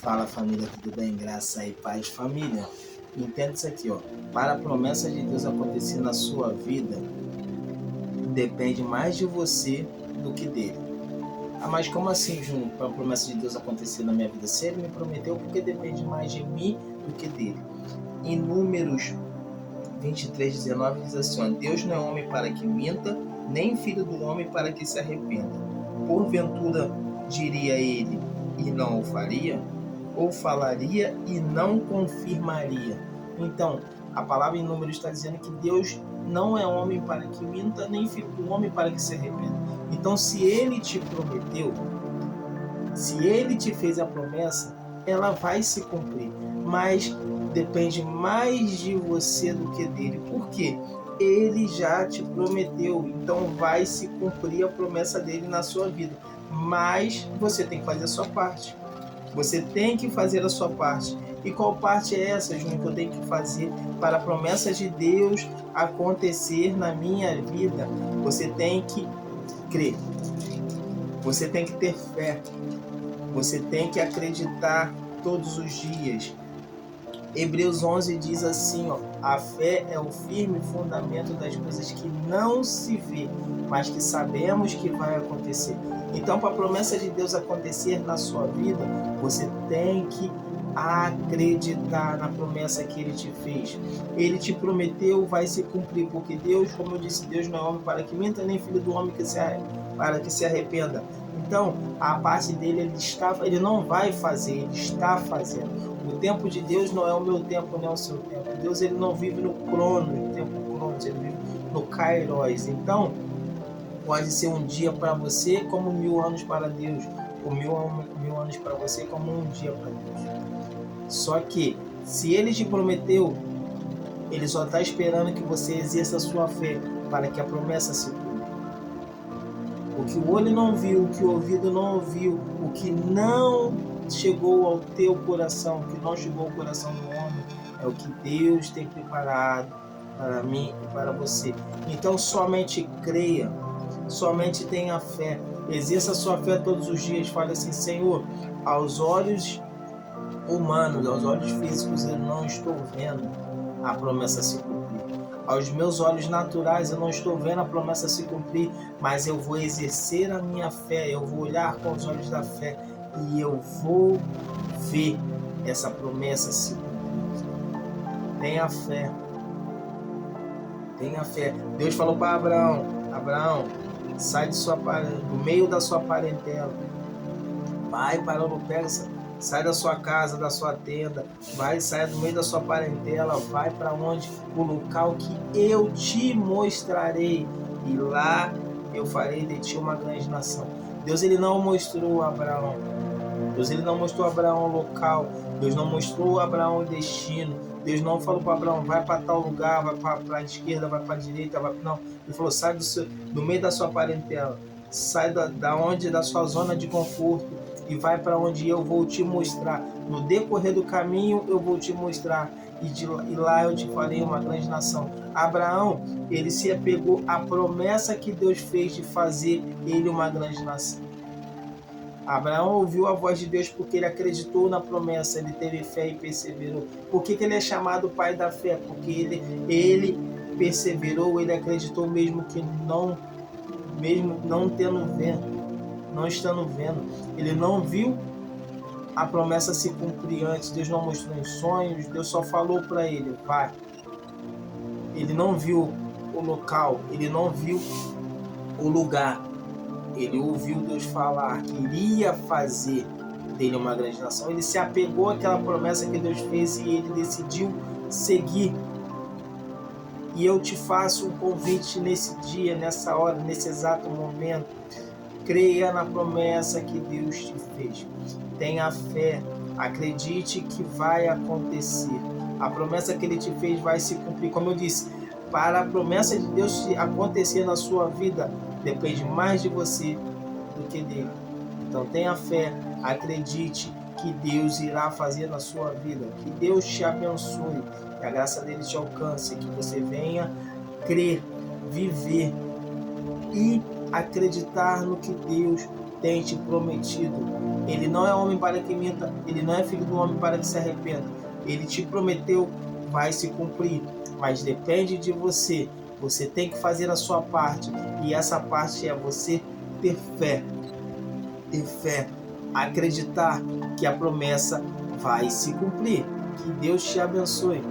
Fala família, tudo bem? Graça e paz, família. Entenda isso aqui, ó. Para a promessa de Deus acontecer na sua vida, depende mais de você do que dele. Ah, mas como assim, Júnior? Para a promessa de Deus acontecer na minha vida? Se ele me prometeu, porque depende mais de mim do que dele. Em Números 23:19 diz assim, ó, Deus não é homem para que minta, nem filho do homem para que se arrependa. Porventura diria ele e não o faria? Ou falaria e não confirmaria? Então, a palavra em Números está dizendo que Deus não é homem para que minta, nem filho do homem para que se arrependa. Então, se ele te prometeu, se ele te fez a promessa, ela vai se cumprir. Mas depende mais de você do que dele. Por quê? Ele já te prometeu, então vai se cumprir a promessa dele na sua vida. Mas você tem que fazer a sua parte. Você tem que fazer a sua parte. E qual parte é essa, Júnior, que eu tenho que fazer para a promessa de Deus acontecer na minha vida? Você tem que crer. Você tem que ter fé. Você tem que acreditar todos os dias. Hebreus 11 diz assim, ó, a fé é o firme fundamento das coisas que não se vê, mas que sabemos que vai acontecer. Então, para a promessa de Deus acontecer na sua vida, você tem que acreditar na promessa que Ele te fez. Ele te prometeu, vai se cumprir, porque Deus, como eu disse, Deus não é homem para que minta, nem filho do homem para que se arrependa. Então, a parte dele, ele não vai fazer, ele está fazendo. O tempo de Deus não é o meu tempo, nem o seu tempo. Deus, ele não vive no cronos, no tempo cronos, ele vive no kairos. Então, pode ser um dia para você como 1000 anos para Deus, ou mil anos para você como um dia para Deus. Só que, se ele te prometeu, ele só está esperando que você exerça a sua fé para que a promessa se cumpra. O que o olho não viu, o que o ouvido não ouviu, o que não chegou ao teu coração, o que não chegou ao coração do homem, é o que Deus tem preparado para mim e para você. Então somente creia, somente tenha fé, exerça a sua fé todos os dias, fale assim, Senhor, aos olhos humanos, aos olhos físicos eu não estou vendo a promessa se cumprir. Aos meus olhos naturais eu não estou vendo a promessa se cumprir, mas eu vou exercer a minha fé, eu vou olhar com os olhos da fé e eu vou ver essa promessa se cumprir. Tenha fé. Tenha fé. Deus falou para Abraão, Abraão, sai do meio da sua parentela, vai para o Pérsia, sai da sua casa, da sua tenda, sai do meio da sua parentela, vai para onde? O local que eu te mostrarei, e lá eu farei de ti uma grande nação. Deus, ele não mostrou a Abraão. Deus, ele não mostrou a Abraão o local. Deus não mostrou a Abraão o destino. Deus não falou para Abraão, vai para tal lugar, vai para a esquerda, vai para a direita, não. Ele falou, sai do meio da sua parentela, sai da sua zona de conforto, e vai para onde eu vou te mostrar. No decorrer do caminho eu vou te mostrar, e lá eu te farei uma grande nação. Abraão, ele se apegou à promessa que Deus fez de fazer ele uma grande nação. Abraão ouviu a voz de Deus porque ele acreditou na promessa, ele teve fé e perseverou. Por que ele é chamado pai da fé? Porque ele perseverou, ele acreditou mesmo não tendo vendo, não estando vendo. Ele não viu a promessa se cumprir antes, Deus não mostrou em sonhos, Deus só falou para ele, vai. Ele não viu o local, ele não viu o lugar. Ele ouviu Deus falar que iria fazer dele uma grande nação. Ele se apegou àquela promessa que Deus fez e ele decidiu seguir. E eu te faço um convite nesse dia, nessa hora, nesse exato momento. Creia na promessa que Deus te fez. Tenha fé. Acredite que vai acontecer. A promessa que Ele te fez vai se cumprir. Como eu disse, para a promessa de Deus acontecer na sua vida, depende mais de você do que dele. Então tenha fé, acredite que Deus irá fazer na sua vida. Que Deus te abençoe, que a graça dele te alcance, que você venha crer, viver e acreditar no que Deus tem te prometido. Ele não é homem para que minta, ele não é filho do homem para que se arrependa. Ele te prometeu, vai se cumprir, mas depende de você. Você tem que fazer a sua parte, e essa parte é você ter fé, acreditar que a promessa vai se cumprir. Que Deus te abençoe.